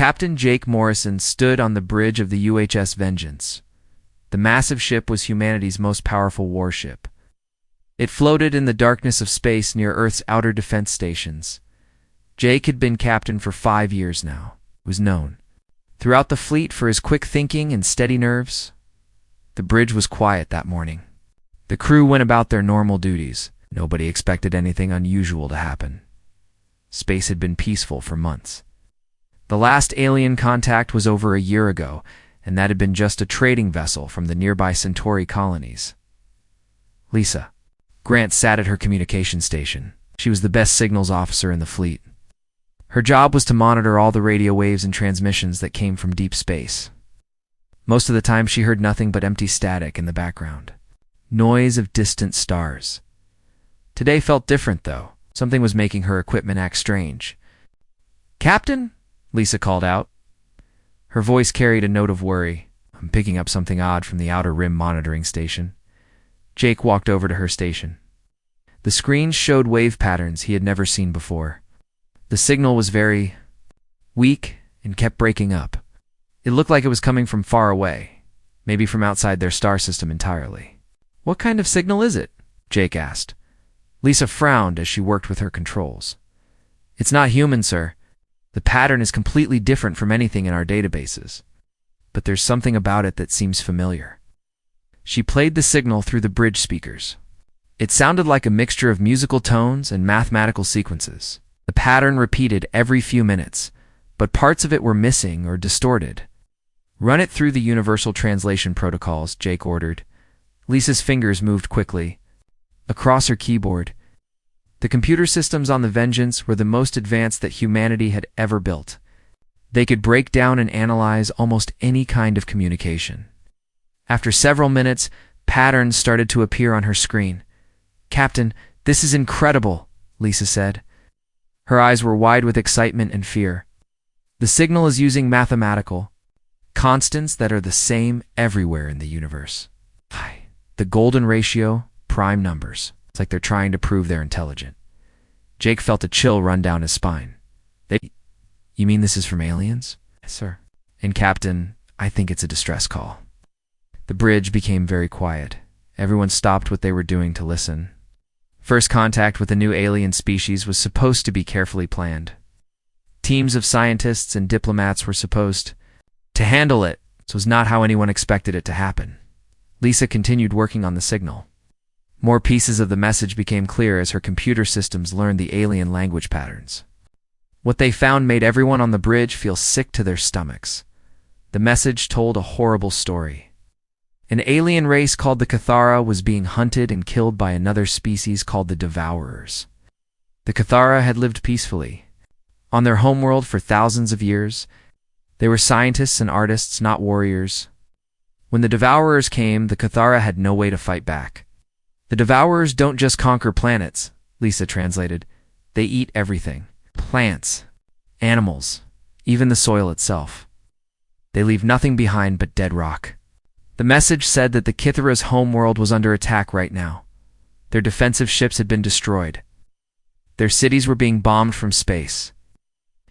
Captain Jake Morrison stood on the bridge of the UHS Vengeance. The massive ship was humanity's most powerful warship. It floated in the darkness of space near Earth's outer defense stations. Jake had been captain for 5 years now. He was known throughout the fleet for his quick thinking and steady nerves. The bridge was quiet that morning. The crew went about their normal duties. Nobody expected anything unusual to happen. Space had been peaceful for months. The last alien contact was over a year ago, and that had been just a trading vessel from the nearby Centauri colonies. Lisa. Grant sat at her communication station. She was the best signals officer in the fleet. Her job was to monitor all the radio waves and transmissions that came from deep space. Most of the time she heard nothing but empty static in the background. Noise of distant stars. Today felt different, though. Something was making her equipment act strange. "Captain?" Lisa called out. Her voice carried a note of worry. "I'm picking up something odd from the Outer Rim monitoring station." Jake walked over to her station. The screen showed wave patterns he had never seen before. The signal was very weak and kept breaking up. It looked like it was coming from far away, maybe from outside their star system entirely. "What kind of signal is it?" Jake asked. Lisa frowned as she worked with her controls. "It's not human, sir. The pattern is completely different from anything in our databases. But there's something about it that seems familiar." She played the signal through the bridge speakers. It sounded like a mixture of musical tones and mathematical sequences. The pattern repeated every few minutes, but parts of it were missing or distorted. "Run it through the universal translation protocols," Jake ordered. Lisa's fingers moved quickly. Across her keyboard, the computer systems on the Vengeance were the most advanced that humanity had ever built. They could break down and analyze almost any kind of communication. After several minutes, patterns started to appear on her screen. "Captain, this is incredible," Lisa said. Her eyes were wide with excitement and fear. "The signal is using mathematical constants that are the same everywhere in the universe. The golden ratio, prime numbers. It's like they're trying to prove they're intelligent." Jake felt a chill run down his spine. "You mean this is from aliens?" "Yes, sir." "And Captain, I think it's a distress call." The bridge became very quiet. Everyone stopped what they were doing to listen. First contact with a new alien species was supposed to be carefully planned. Teams of scientists and diplomats were supposed to handle it. This was not how anyone expected it to happen. Lisa continued working on the signal. More pieces of the message became clear as her computer systems learned the alien language patterns. What they found made everyone on the bridge feel sick to their stomachs. The message told a horrible story. An alien race called the Cathara was being hunted and killed by another species called the Devourers. The Cathara had lived peacefully on their homeworld for thousands of years. They were scientists and artists, not warriors. When the Devourers came, the Cathara had no way to fight back. "The Devourers don't just conquer planets," Lisa translated. "They eat everything. Plants, animals, even the soil itself. They leave nothing behind but dead rock." The message said that the Cathara's homeworld was under attack right now. Their defensive ships had been destroyed. Their cities were being bombed from space.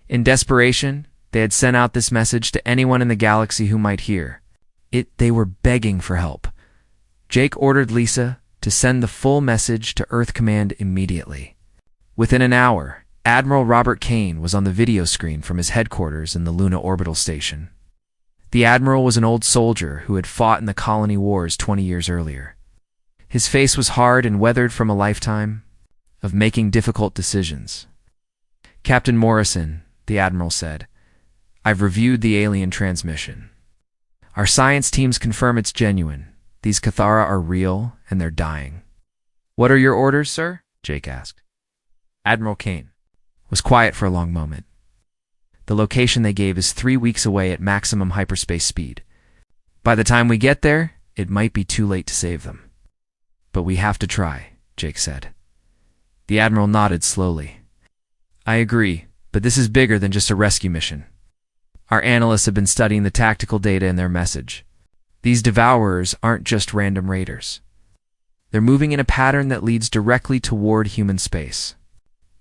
In desperation, they had sent out this message to anyone in the galaxy who might hear it. They were begging for help. Jake ordered Lisa to send the full message to Earth Command immediately. Within an hour, Admiral Robert Kane was on the video screen from his headquarters in the Luna Orbital Station. The Admiral was an old soldier who had fought in the colony wars 20 years earlier. His face was hard and weathered from a lifetime of making difficult decisions. "Captain Morrison," the Admiral said, "I've reviewed the alien transmission. Our science teams confirm it's genuine. These Cathara are real, and they're dying." "What are your orders, sir?" Jake asked. Admiral Kane was quiet for a long moment. "The location they gave is 3 weeks away at maximum hyperspace speed. By the time we get there, it might be too late to save them. But we have to try," Jake said. The Admiral nodded slowly. "I agree, but this is bigger than just a rescue mission. Our analysts have been studying the tactical data in their message. These Devourers aren't just random raiders. They're moving in a pattern that leads directly toward human space."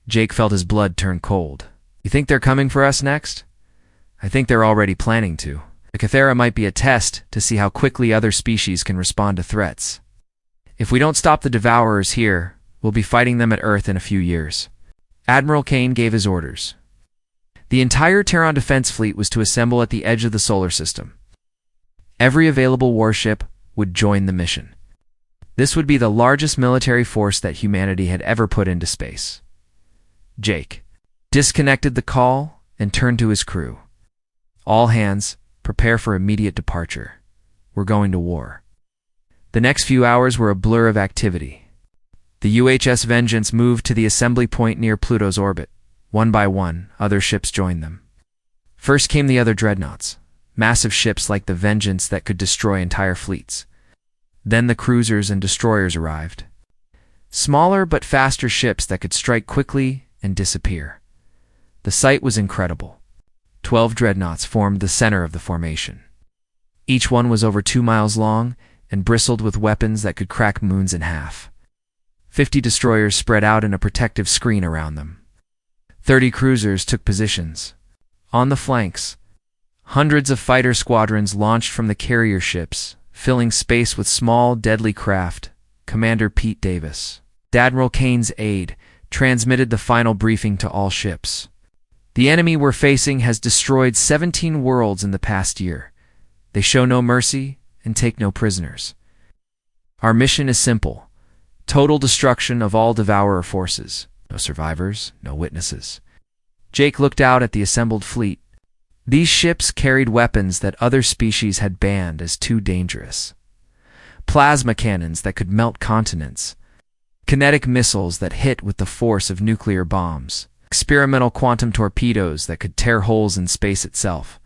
Jake felt his blood turn cold. "You think they're coming for us next?" I think they're already planning to. The Cathera might be a test to see how quickly other species can respond to threats. If we don't stop the Devourers here, we'll be fighting them at Earth in a few years. Admiral Kane gave his orders. The entire Terran defense fleet was to assemble at the edge of the solar system. Every available warship would join the mission. This would be the largest military force that humanity had ever put into space. Jake disconnected the call and turned to his crew. All hands, prepare for immediate departure. We're going to war. The next few hours were a blur of activity. The UHS Vengeance moved to the assembly point near Pluto's orbit. One by one, other ships joined them. First came the other dreadnoughts, massive ships like the Vengeance that could destroy entire fleets. Then the cruisers and destroyers arrived. Smaller but faster ships that could strike quickly and disappear. The sight was incredible. 12 dreadnoughts formed the center of the formation. Each one was over 2 miles long and bristled with weapons that could crack moons in half. 50 destroyers spread out in a protective screen around them. 30 cruisers took positions. On the flanks, hundreds of fighter squadrons launched from the carrier ships, filling space with small, deadly craft. Commander Pete Davis, Admiral Kane's aide, transmitted the final briefing to all ships. The enemy we're facing has destroyed 17 worlds in the past year. They show no mercy and take no prisoners. Our mission is simple. Total destruction of all Devourer forces. No survivors, no witnesses. Jake looked out at the assembled fleet. These ships carried weapons that other species had banned as too dangerous. Plasma cannons that could melt continents. Kinetic missiles that hit with the force of nuclear bombs. Experimental quantum torpedoes that could tear holes in space itself.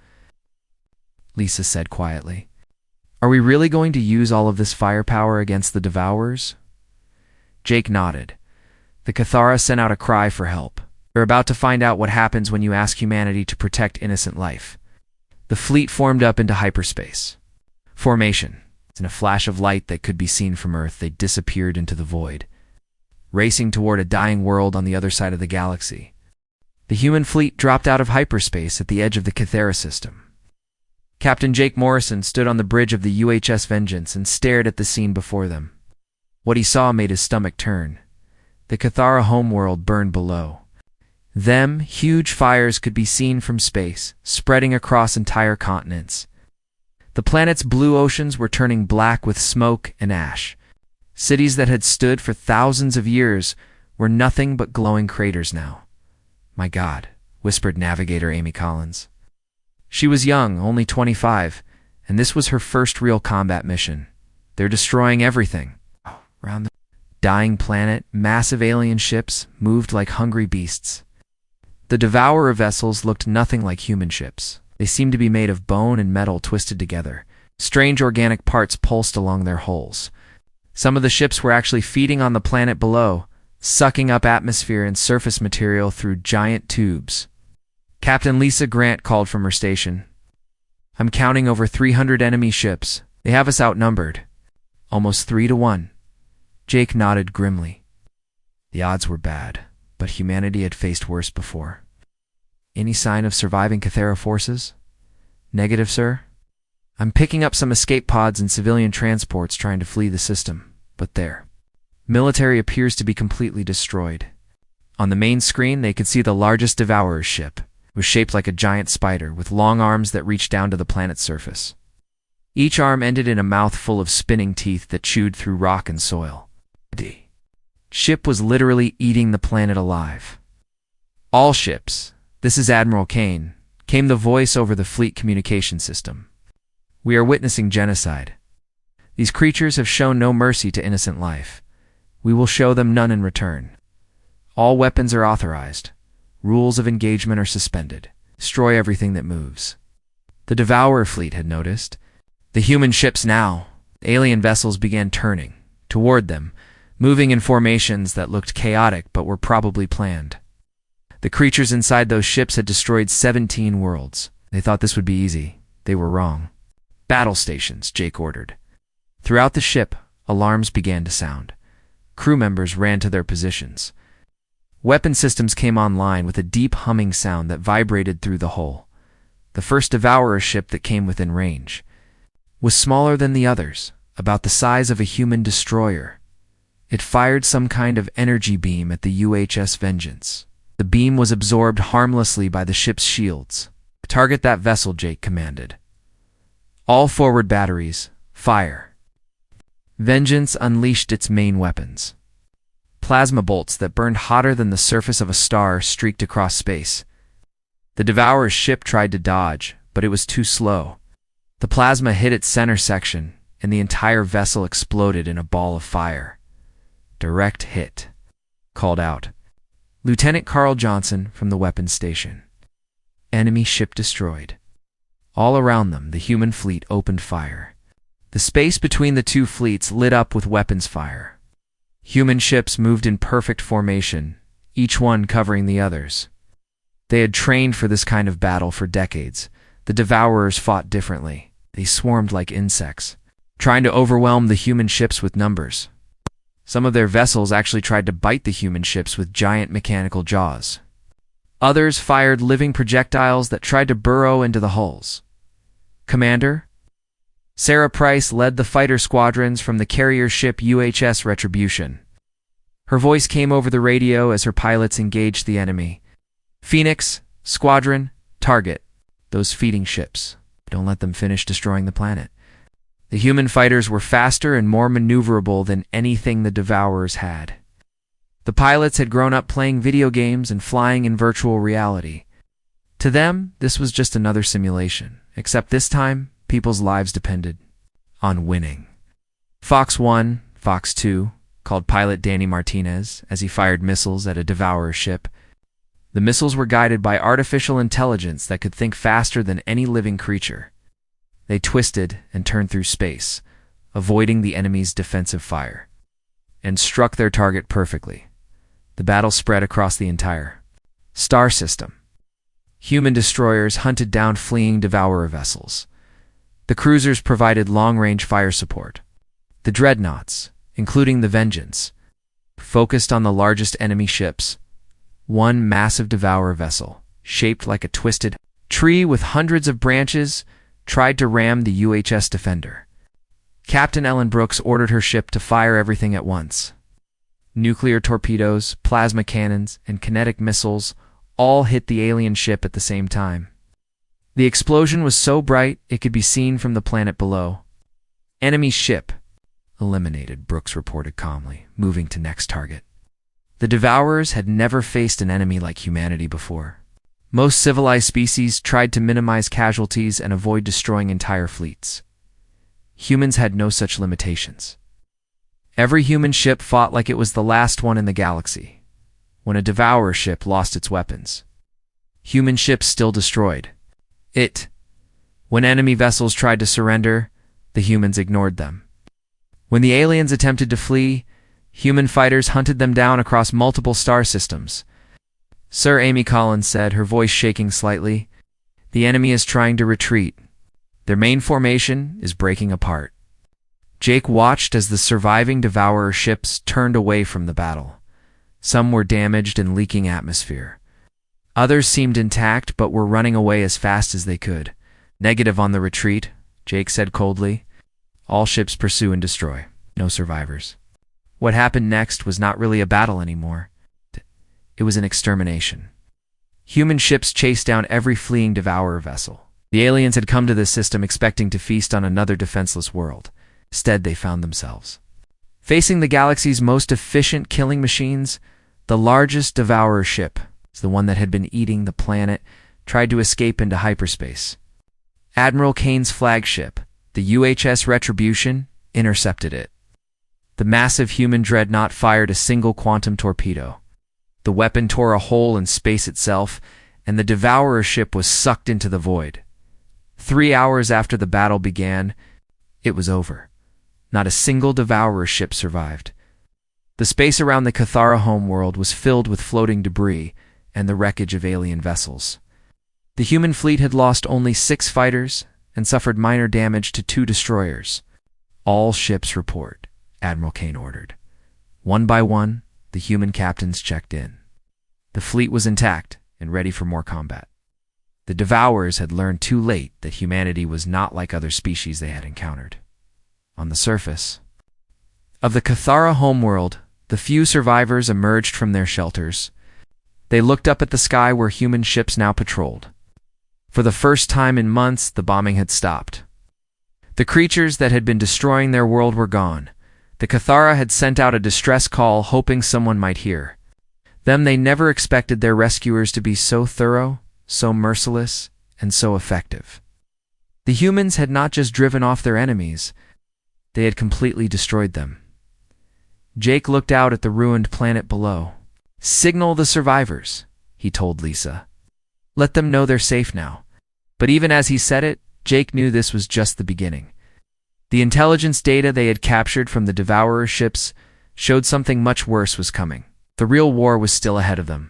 Lisa said quietly. Are we really going to use all of this firepower against the Devourers? Jake nodded. The Cathara sent out a cry for help. They're about to find out what happens when you ask humanity to protect innocent life. The fleet formed up into hyperspace. Formation. In a flash of light that could be seen from Earth, they disappeared into the void, racing toward a dying world on the other side of the galaxy. The human fleet dropped out of hyperspace at the edge of the Cathera system. Captain Jake Morrison stood on the bridge of the UHS Vengeance and stared at the scene before them. What he saw made his stomach turn. The Cathara homeworld burned below. Huge fires could be seen from space, spreading across entire continents. The planet's blue oceans were turning black with smoke and ash. Cities that had stood for thousands of years were nothing but glowing craters now. My God, whispered Navigator Amy Collins. She was young, only 25, and this was her first real combat mission. They're destroying everything. Around the dying planet, massive alien ships moved like hungry beasts. The Devourer vessels looked nothing like human ships. They seemed to be made of bone and metal twisted together. Strange organic parts pulsed along their hulls. Some of the ships were actually feeding on the planet below, sucking up atmosphere and surface material through giant tubes. Captain Lisa Grant called from her station. I'm counting over 300 enemy ships. They have us outnumbered. Almost 3-1. Jake nodded grimly. The odds were bad, but humanity had faced worse before. Any sign of surviving Cathera forces? Negative, sir. I'm picking up some escape pods and civilian transports trying to flee the system, but there. Military appears to be completely destroyed. On the main screen, they could see the largest Devourer's ship. It was shaped like a giant spider, with long arms that reached down to the planet's surface. Each arm ended in a mouth full of spinning teeth that chewed through rock and soil. The ship was literally eating the planet alive. All ships, this is Admiral Kane, came the voice over the fleet communication system. We are witnessing genocide. These creatures have shown no mercy to innocent life. We will show them none in return. All weapons are authorized. Rules of engagement are suspended. Destroy everything that moves. The Devourer fleet had noticed. The human ships now, alien vessels began turning toward them, moving in formations that looked chaotic but were probably planned. The creatures inside those ships had destroyed 17 worlds. They thought this would be easy. They were wrong. Battle stations, Jake ordered. Throughout the ship, alarms began to sound. Crew members ran to their positions. Weapon systems came online with a deep humming sound that vibrated through the hull. the first Devourer ship that came within range, was smaller than the others, about the size of a human destroyer. It fired some kind of energy beam at the UHS Vengeance. The beam was absorbed harmlessly by the ship's shields. "Target that vessel," Jake commanded. "All forward batteries, fire." Vengeance unleashed its main weapons. Plasma bolts that burned hotter than the surface of a star streaked across space. The Devourer's ship tried to dodge, but it was too slow. The plasma hit its center section, and the entire vessel exploded in a ball of fire. "Direct hit," called out Lieutenant Carl Johnson from the weapons station. Enemy ship destroyed. All around them, the human fleet opened fire. The space between the two fleets lit up with weapons fire. Human ships moved in perfect formation, each one covering the others. They had trained for this kind of battle for decades. The Devourers fought differently. They swarmed like insects, trying to overwhelm the human ships with numbers. Some of their vessels actually tried to bite the human ships with giant mechanical jaws. Others fired living projectiles that tried to burrow into the hulls. "Commander?" Sarah Price led the fighter squadrons from the carrier ship UHS Retribution. Her voice came over the radio as her pilots engaged the enemy. "Phoenix, Squadron, target those feeding ships. Don't let them finish destroying the planet." The human fighters were faster and more maneuverable than anything the Devourers had. The pilots had grown up playing video games and flying in virtual reality. To them, this was just another simulation, except this time, people's lives depended on winning. Fox 1, Fox 2, called pilot Danny Martinez as he fired missiles at a Devourer ship. The missiles were guided by artificial intelligence that could think faster than any living creature. They twisted and turned through space, avoiding the enemy's defensive fire, and struck their target perfectly. The battle spread across the entire star system. Human destroyers hunted down fleeing Devourer vessels. The cruisers provided long-range fire support. The dreadnoughts, including the Vengeance, focused on the largest enemy ships. One massive Devourer vessel, shaped like a twisted tree with hundreds of branches, tried to ram the UHS Defender. Captain Ellen Brooks ordered her ship to fire everything at once. Nuclear torpedoes, plasma cannons, and kinetic missiles all hit the alien ship at the same time. The explosion was so bright it could be seen from the planet below. "Enemy ship eliminated," Brooks reported calmly, moving to next target. The Devourers had never faced an enemy like humanity before. Most civilized species tried to minimize casualties and avoid destroying entire fleets. Humans had no such limitations. Every human ship fought like it was the last one in the galaxy. When a Devourer ship lost its weapons, human ships still destroyed it. When enemy vessels tried to surrender, the humans ignored them. When the aliens attempted to flee, human fighters hunted them down across multiple star systems. Sir Amy Collins said, her voice shaking slightly, "The enemy is trying to retreat. Their main formation is breaking apart." Jake watched as the surviving Devourer ships turned away from the battle. Some were damaged and leaking atmosphere. Others seemed intact but were running away as fast as they could. "Negative on the retreat," Jake said coldly. "All ships pursue and destroy. No survivors." What happened next was not really a battle anymore. It was an extermination. Human ships chased down every fleeing Devourer vessel. The aliens had come to this system expecting to feast on another defenseless world. Instead, they found themselves facing the galaxy's most efficient killing machines. The largest Devourer ship, the one that had been eating the planet, tried to escape into hyperspace. Admiral Kane's flagship, the UHS Retribution, intercepted it. The massive human dreadnought fired a single quantum torpedo. The weapon tore a hole in space itself, and the Devourer ship was sucked into the void. 3 hours after the battle began, it was over. Not a single Devourer ship survived. The space around the Cathara homeworld was filled with floating debris and the wreckage of alien vessels. The human fleet had lost only 6 fighters and suffered minor damage to 2 destroyers. "All ships report," Admiral Kane ordered. One by one, the human captains checked in. The fleet was intact and ready for more combat. The The Devourers had learned too late that humanity was not like other species they had encountered. On the surface of the Cathara homeworld, the few survivors emerged from their shelters. They looked up at the sky where human ships now patrolled. For the first time in months, the bombing had stopped. The creatures that had been destroying their world were gone. The Cathara had sent out a distress call, hoping someone might hear them. They never expected their rescuers to be so thorough, so merciless, and so effective. The humans had not just driven off their enemies, they had completely destroyed them. Jake looked out at the ruined planet below. "Signal the survivors," he told Lisa. "Let them know they're safe now." But even as he said it, Jake knew this was just the beginning. The intelligence data they had captured from the Devourer ships showed something much worse was coming. The real war was still ahead of them.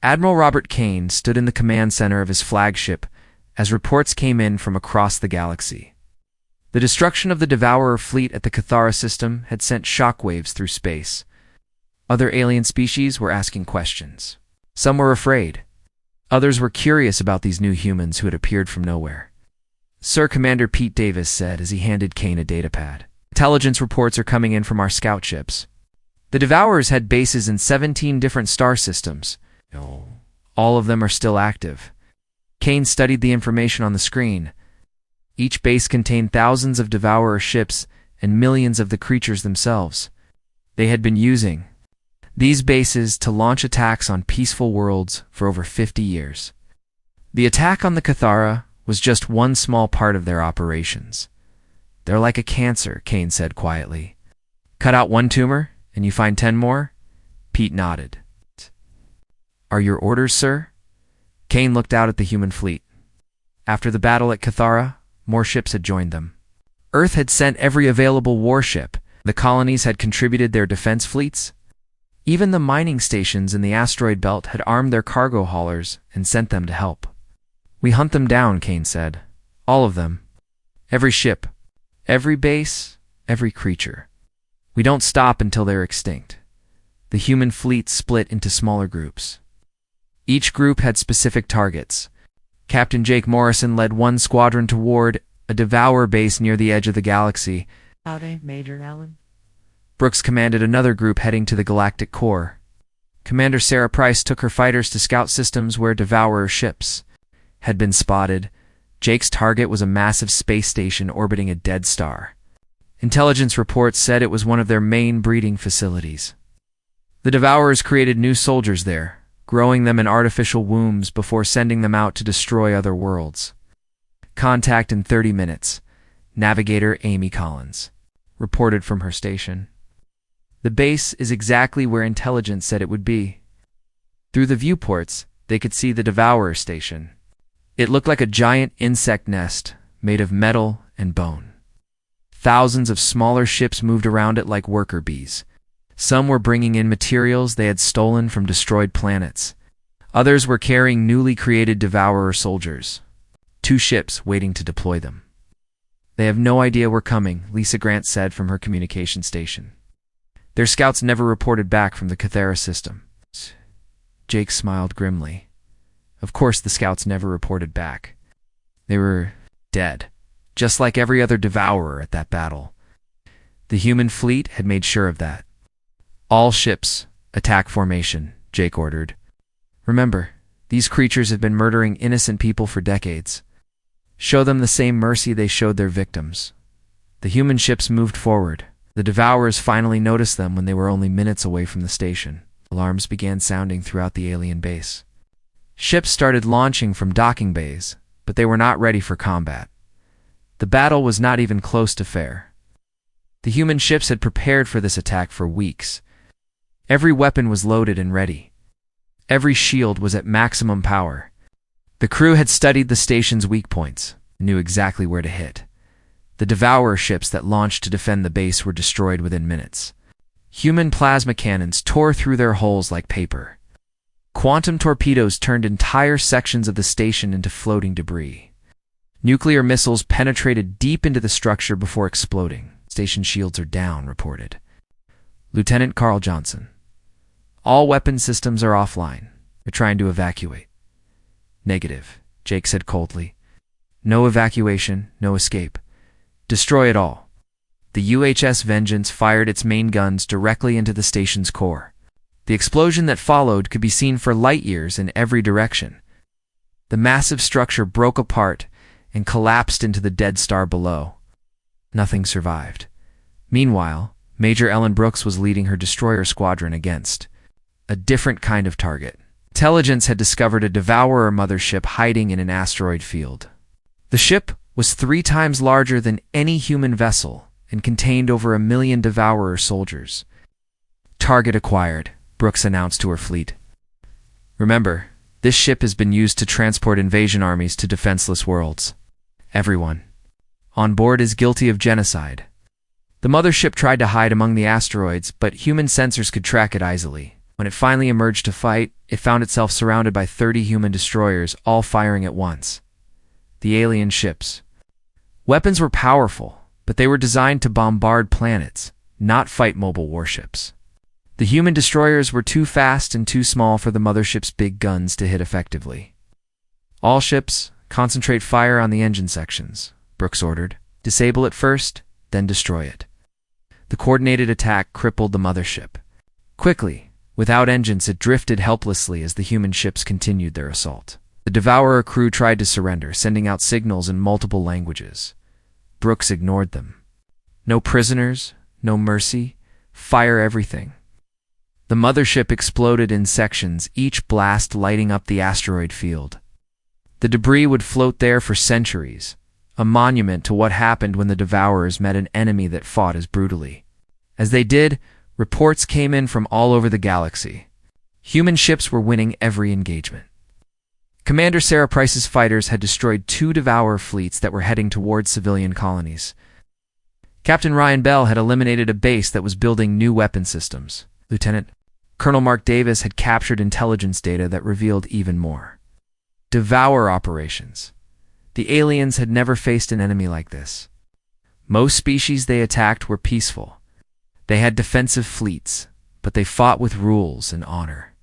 Admiral Robert Kane stood in the command center of his flagship as reports came in from across the galaxy. The destruction of the Devourer fleet at the Cathara system had sent shockwaves through space. Other alien species were asking questions. Some were afraid. Others were curious about these new humans who had appeared from nowhere. Sir Commander Pete Davis said as he handed Kane a datapad. "Intelligence reports are coming in from our scout ships. The Devourers had bases in 17 different star systems. All of them are still active." Kane studied the information on the screen. Each base contained thousands of Devourer ships and millions of the creatures themselves. They had been using these bases to launch attacks on peaceful worlds for over 50 years. The attack on the Cathara was just one small part of their operations. "They're like a cancer," Kane said quietly. "Cut out one tumor, and you find 10 more?" Pete nodded. "Are your orders, sir?" Kane looked out at the human fleet. After the battle at Cathara, more ships had joined them. Earth had sent every available warship. The colonies had contributed their defense fleets. Even the mining stations in the asteroid belt had armed their cargo haulers and sent them to help. "We hunt them down," Kane said. "All of them. Every ship. Every base. Every creature. We don't stop until they're extinct." The human fleet split into smaller groups. Each group had specific targets. Captain Jake Morrison led one squadron toward a Devourer base near the edge of the galaxy. "Howdy, Major Allen." Brooks commanded another group heading to the galactic core. Commander Sarah Price took her fighters to scout systems where Devourer ships had been spotted. Jake's target was a massive space station orbiting a dead star. Intelligence reports said it was one of their main breeding facilities. The Devourers created new soldiers there, growing them in artificial wombs before sending them out to destroy other worlds. "Contact in 30 minutes, Navigator Amy Collins reported from her station. "The base is exactly where intelligence said it would be." Through the viewports, they could see the Devourer station. It looked like a giant insect nest made of metal and bone. Thousands of smaller ships moved around it like worker bees. Some were bringing in materials they had stolen from destroyed planets. Others were carrying newly created Devourer soldiers. 2 ships waiting to deploy them. "They have no idea we're coming," Lisa Grant said from her communication station. "Their scouts never reported back from the Cathara system." Jake smiled grimly. Of course the scouts never reported back. They were dead, just like every other Devourer at that battle. The human fleet had made sure of that. "All ships, attack formation," Jake ordered. "Remember, these creatures have been murdering innocent people for decades. Show them the same mercy they showed their victims." The human ships moved forward. The Devourers finally noticed them when they were only minutes away from the station. Alarms began sounding throughout the alien base. Ships started launching from docking bays, but they were not ready for combat. The battle was not even close to fair. The human ships had prepared for this attack for weeks. Every weapon was loaded and ready. Every shield was at maximum power. The crew had studied the station's weak points, knew exactly where to hit. The Devourer ships that launched to defend the base were destroyed within minutes. Human plasma cannons tore through their holes like paper. Quantum torpedoes turned entire sections of the station into floating debris. Nuclear missiles penetrated deep into the structure before exploding. "Station shields are down," reported Lieutenant Carl Johnson. "All weapon systems are offline. They're trying to evacuate." "Negative," Jake said coldly. No evacuation, no escape. Destroy it all. The UHS Vengeance fired its main guns directly into the station's core. The explosion that followed could be seen for light years in every direction. The massive structure broke apart and collapsed into the dead star below. Nothing survived. Meanwhile, Major Ellen Brooks was leading her destroyer squadron against a different kind of target. Intelligence had discovered a Devourer mothership hiding in an asteroid field. The ship was 3 times larger than any human vessel and contained over 1 million Devourer soldiers. Target acquired, Brooks announced to her fleet. Remember, this ship has been used to transport invasion armies to defenseless worlds. Everyone on board is guilty of genocide. The mothership tried to hide among the asteroids, but human sensors could track it easily. When it finally emerged to fight, it found itself surrounded by 30 human destroyers, all firing at once. The alien ships. Weapons were powerful, but they were designed to bombard planets, not fight mobile warships. The human destroyers were too fast and too small for the mothership's big guns to hit effectively. All ships, concentrate fire on the engine sections, Brooks ordered. Disable it first, then destroy it. The coordinated attack crippled the mothership. Quickly, without engines, it drifted helplessly as the human ships continued their assault. The Devourer crew tried to surrender, sending out signals in multiple languages. Brooks ignored them. No prisoners, no mercy, fire everything. The mothership exploded in sections, each blast lighting up the asteroid field. The debris would float there for centuries, a monument to what happened when the Devourers met an enemy that fought as brutally. As they did, reports came in from all over the galaxy. Human ships were winning every engagement. Commander Sarah Price's fighters had destroyed 2 Devourer fleets that were heading towards civilian colonies. Captain Ryan Bell had eliminated a base that was building new weapon systems. Lieutenant Colonel Mark Davis had captured intelligence data that revealed even more. Devourer operations. The aliens had never faced an enemy like this. Most species they attacked were peaceful. They had defensive fleets, but they fought with rules and honor.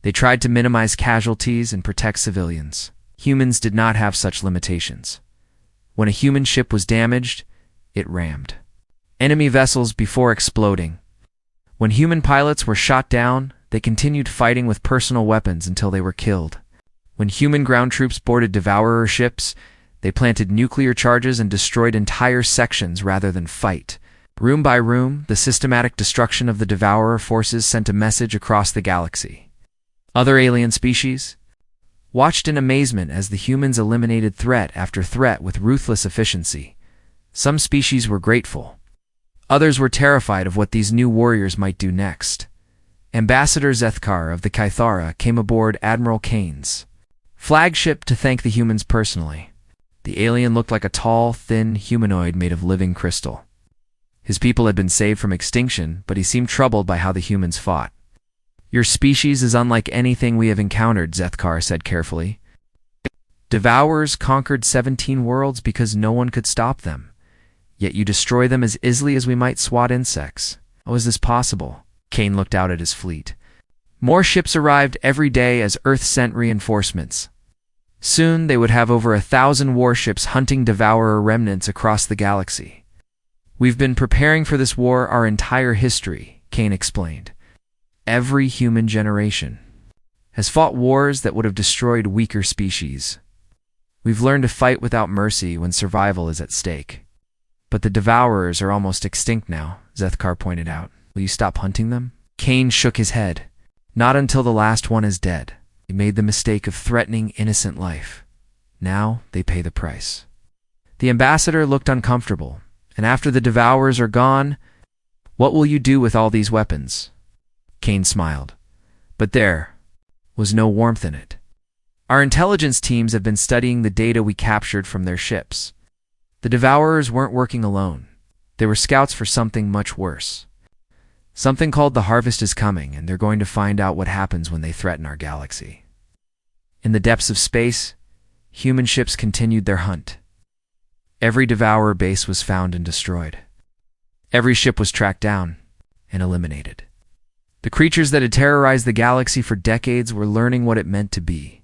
They tried to minimize casualties and protect civilians. Humans did not have such limitations. When a human ship was damaged, it rammed enemy vessels before exploding. When human pilots were shot down, they continued fighting with personal weapons until they were killed. When human ground troops boarded Devourer ships, they planted nuclear charges and destroyed entire sections rather than fight. Room by room, the systematic destruction of the Devourer forces sent a message across the galaxy. Other alien species watched in amazement as the humans eliminated threat after threat with ruthless efficiency. Some species were grateful. Others were terrified of what these new warriors might do next. Ambassador Zethkar of the Kythara came aboard Admiral Kane's flagship to thank the humans personally. The alien looked like a tall, thin humanoid made of living crystal. His people had been saved from extinction, but he seemed troubled by how the humans fought. Your species is unlike anything we have encountered, Zethkar said carefully. Devourers conquered 17 worlds because no one could stop them. Yet you destroy them as easily as we might swat insects. How is this possible? Kane looked out at his fleet. More ships arrived every day as Earth sent reinforcements. Soon they would have over 1,000 warships hunting Devourer remnants across the galaxy. We've been preparing for this war our entire history, Kane explained. Every human generation has fought wars that would have destroyed weaker species. We've learned to fight without mercy when survival is at stake. But the Devourers are almost extinct now, Zethkar pointed out. Will you stop hunting them? Kane shook his head. Not until the last one is dead. They made the mistake of threatening innocent life. Now they pay the price. The ambassador looked uncomfortable. And after the Devourers are gone, what will you do with all these weapons? Kane smiled. But there was no warmth in it. Our intelligence teams have been studying the data we captured from their ships. The Devourers weren't working alone. They were scouts for something much worse. Something called the Harvest is coming, and they're going to find out what happens when they threaten our galaxy. In the depths of space, human ships continued their hunt. Every Devourer base was found and destroyed. Every ship was tracked down and eliminated. The creatures that had terrorized the galaxy for decades were learning what it meant to be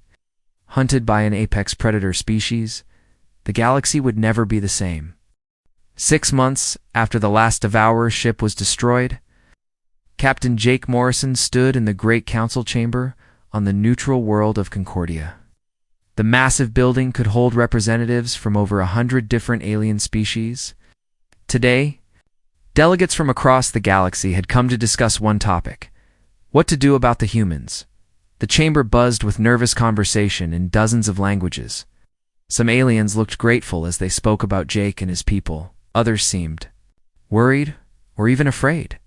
hunted by an apex predator species, the galaxy would never be the same. 6 months after the last Devourer ship was destroyed, Captain Jake Morrison stood in the Great Council Chamber on the neutral world of Concordia. The massive building could hold representatives from over 100 different alien species. Today, delegates from across the galaxy had come to discuss one topic: what to do about the humans. The chamber buzzed with nervous conversation in dozens of languages. Some aliens looked grateful as they spoke about Jake and his people. Others seemed worried or even afraid.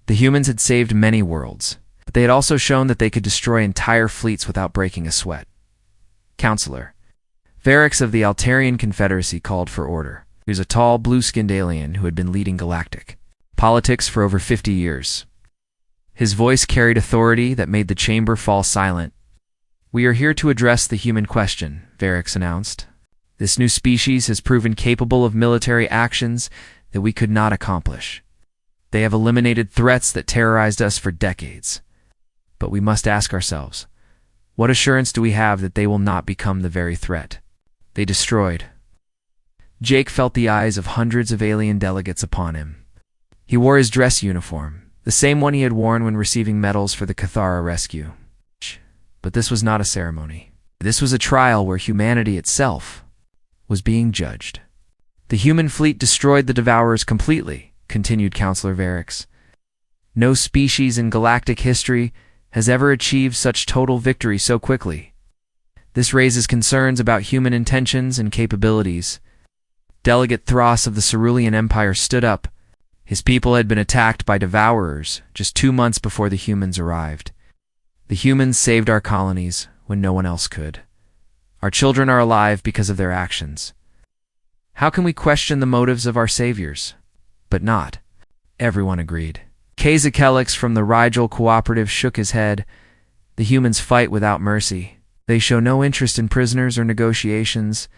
The humans had saved many worlds, but they had also shown that they could destroy entire fleets without breaking a sweat. Counselor Varix of the Altarian Confederacy called for order. He was a tall, blue-skinned alien who had been leading galactic politics for over 50 years. His voice carried authority that made the chamber fall silent. "We are here to address the human question," Varix announced. "This new species has proven capable of military actions that we could not accomplish. They have eliminated threats that terrorized us for decades. But we must ask ourselves, what assurance do we have that they will not become the very threat they destroyed?" Jake felt the eyes of hundreds of alien delegates upon him. He wore his dress uniform, the same one he had worn when receiving medals for the Cathara rescue. But this was not a ceremony. This was a trial where humanity itself was being judged. "The human fleet destroyed the Devourers completely," continued Counselor Varix. "No species in galactic history has ever achieved such total victory so quickly. This raises concerns about human intentions and capabilities." Delegate Thras of the Cerulean Empire stood up. His people had been attacked by Devourers just 2 months before the humans arrived. "The humans saved our colonies when no one else could. Our children are alive because of their actions. How can we question the motives of our saviors?" But not everyone agreed. Kazakelix from the Rigel Cooperative shook his head. "The humans fight without mercy. They show no interest in prisoners or negotiations.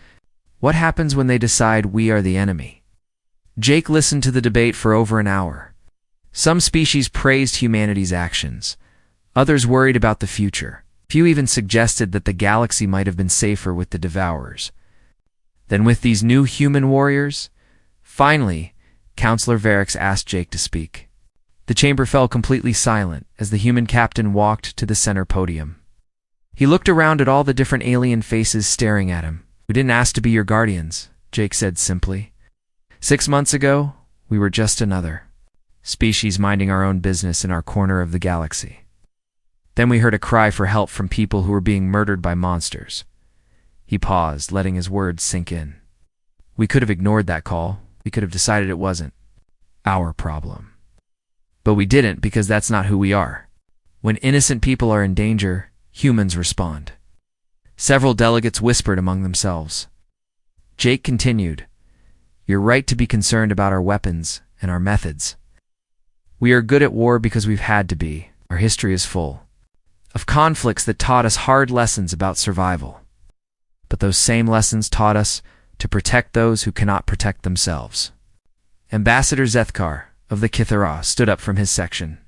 What happens when they decide we are the enemy?" Jake listened to the debate for over an hour. Some species praised humanity's actions. Others worried about the future. Few even suggested that the galaxy might have been safer with the Devourers than with these new human warriors. Finally, Counselor Varix asked Jake to speak. The chamber fell completely silent as the human captain walked to the center podium. He looked around at all the different alien faces staring at him. "We didn't ask to be your guardians," Jake said simply. 6 months ago, we were just another species minding our own business in our corner of the galaxy. Then we heard a cry for help from people who were being murdered by monsters." He paused, letting his words sink in. "We could have ignored that call. We could have decided it wasn't our problem. But we didn't, because that's not who we are. When innocent people are in danger, humans respond." Several delegates whispered among themselves. Jake continued, "You're right to be concerned about our weapons and our methods. We are good at war because we've had to be. Our history is full of conflicts that taught us hard lessons about survival. But those same lessons taught us to protect those who cannot protect themselves." Ambassador Zethkar of the Kithara stood up from his section.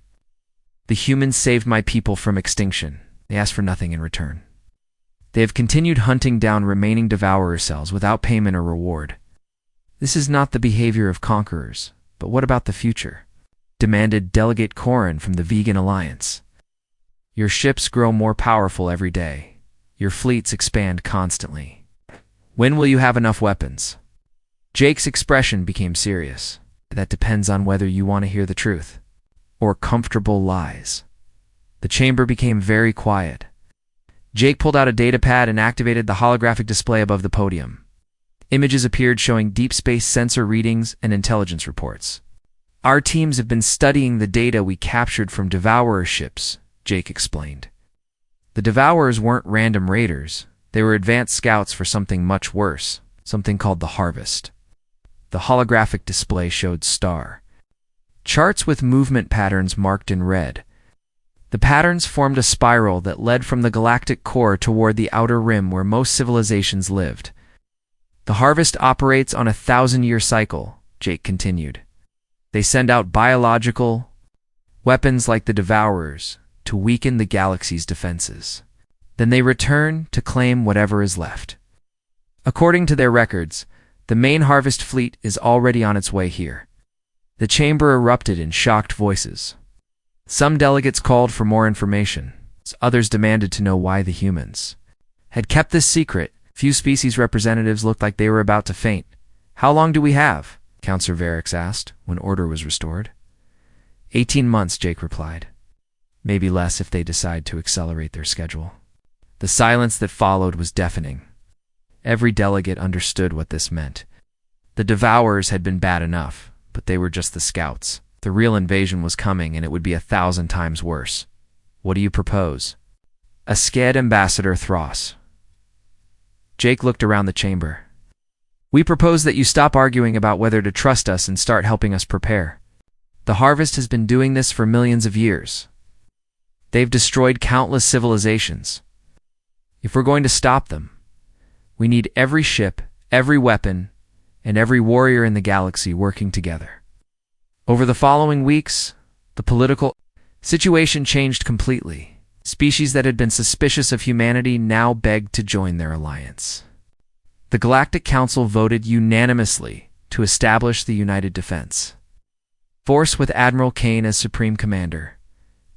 "The humans saved my people from extinction. They asked for nothing in return. They have continued hunting down remaining Devourer cells without payment or reward. This is not the behavior of conquerors, but what about the future?" demanded Delegate Corin from the Vegan Alliance. "Your ships grow more powerful every day. Your fleets expand constantly. When will you have enough weapons?" Jake's expression became serious. "That depends on whether you want to hear the truth or comfortable lies." The chamber became very quiet. Jake pulled out a datapad and activated the holographic display above the podium. Images appeared showing deep space sensor readings and intelligence reports. "Our teams have been studying the data we captured from Devourer ships," Jake explained. "The Devourers weren't random raiders. They were advanced scouts for something much worse, something called the Harvest." The holographic display showed star charts with movement patterns marked in red. The patterns formed a spiral that led from the galactic core toward the outer rim where most civilizations lived. "The Harvest operates on a 1,000-year cycle," Jake continued. "They send out biological weapons like the Devourers to weaken the galaxy's defenses. Then they return to claim whatever is left. According to their records, the main harvest fleet is already on its way here. The chamber erupted in shocked voices. Some delegates called for more information. Others demanded to know why the humans had kept this secret. Few species representatives looked like they were about to faint. "How long do we have?" Councillor Varix asked when order was restored. 18 months, Jake replied. Maybe less if they decide to accelerate their schedule. The silence that followed was deafening. Every delegate understood what this meant. The Devourers had been bad enough, but they were just the scouts. The real invasion was coming, and it would be 1,000 times worse. "What do you propose?" A scared Ambassador Thross. Jake looked around the chamber. "We propose that you stop arguing about whether to trust us and start helping us prepare. The harvest has been doing this for millions of years. They've destroyed countless civilizations. If we're going to stop them, we need every ship, every weapon, and every warrior in the galaxy working together." Over the following weeks, the political situation changed completely. Species that had been suspicious of humanity now begged to join their alliance. The Galactic Council voted unanimously to establish the United Defense Force with Admiral Kane as Supreme Commander.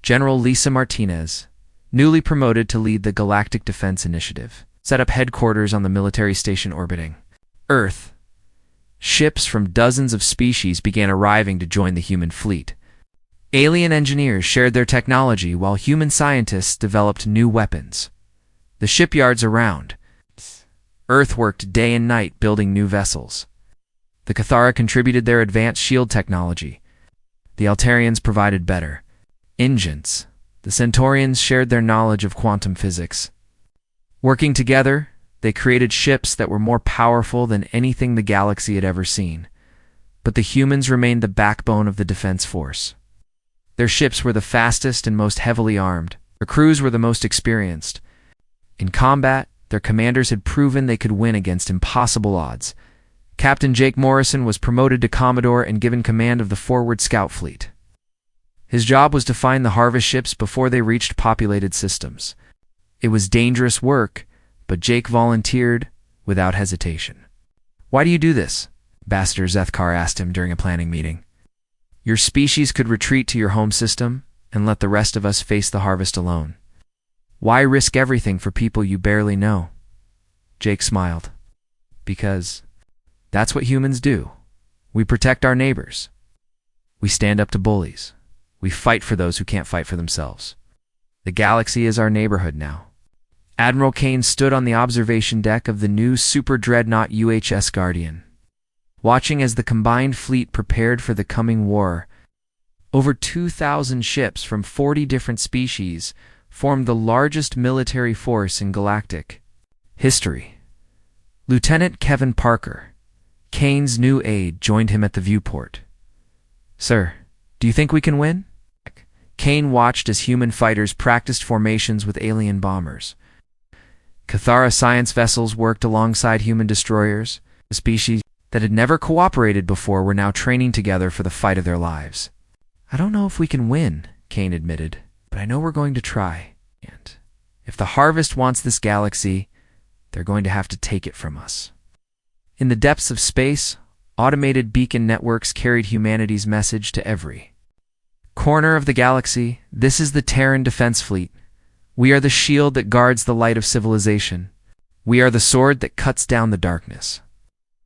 General Lisa Martinez, newly promoted to lead the Galactic Defense Initiative, set up headquarters on the military station orbiting Earth. Ships from dozens of species began arriving to join the human fleet. Alien engineers shared their technology while human scientists developed new weapons. The shipyards around Earth worked day and night building new vessels. The Cathara contributed their advanced shield technology. The Altarians provided better engines. The Centaurians shared their knowledge of quantum physics. Working together, they created ships that were more powerful than anything the galaxy had ever seen. But the humans remained the backbone of the defense force. Their ships were the fastest and most heavily armed. Their crews were the most experienced. In combat, their commanders had proven they could win against impossible odds. Captain Jake Morrison was promoted to Commodore and given command of the forward scout fleet. His job was to find the harvest ships before they reached populated systems. It was dangerous work, but Jake volunteered without hesitation. "Why do you do this?" Ambassador Zethkar asked him during a planning meeting. "Your species could retreat to your home system and let the rest of us face the harvest alone. Why risk everything for people you barely know?" Jake smiled. "Because that's what humans do. We protect our neighbors. We stand up to bullies. We fight for those who can't fight for themselves. The galaxy is our neighborhood now." Admiral Kane stood on the observation deck of the new super dreadnought UHS Guardian, watching as the combined fleet prepared for the coming war. Over 2,000 ships from 40 different species formed the largest military force in galactic history. Lieutenant Kevin Parker, Kane's new aide, joined him at the viewport. "Sir, do you think we can win?" Kane watched as human fighters practiced formations with alien bombers. Cathara science vessels worked alongside human destroyers. The species that had never cooperated before were now training together for the fight of their lives. "I don't know if we can win," Kane admitted, "but I know we're going to try. And if the harvest wants this galaxy, they're going to have to take it from us." In the depths of space, automated beacon networks carried humanity's message to every corner of the galaxy. "This is the Terran Defense Fleet. We are the shield that guards the light of civilization. We are the sword that cuts down the darkness.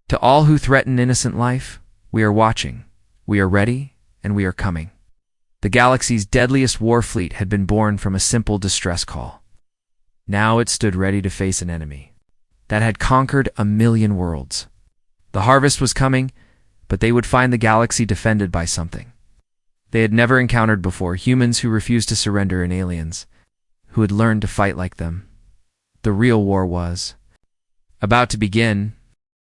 To all who threaten innocent life, we are watching, we are ready, and we are coming." The galaxy's deadliest war fleet had been born from a simple distress call. Now it stood ready to face an enemy that had conquered 1,000,000 worlds. The harvest was coming, but they would find the galaxy defended by something they had never encountered before: humans who refused to surrender and aliens who had learned to fight like them. The real war was about to begin.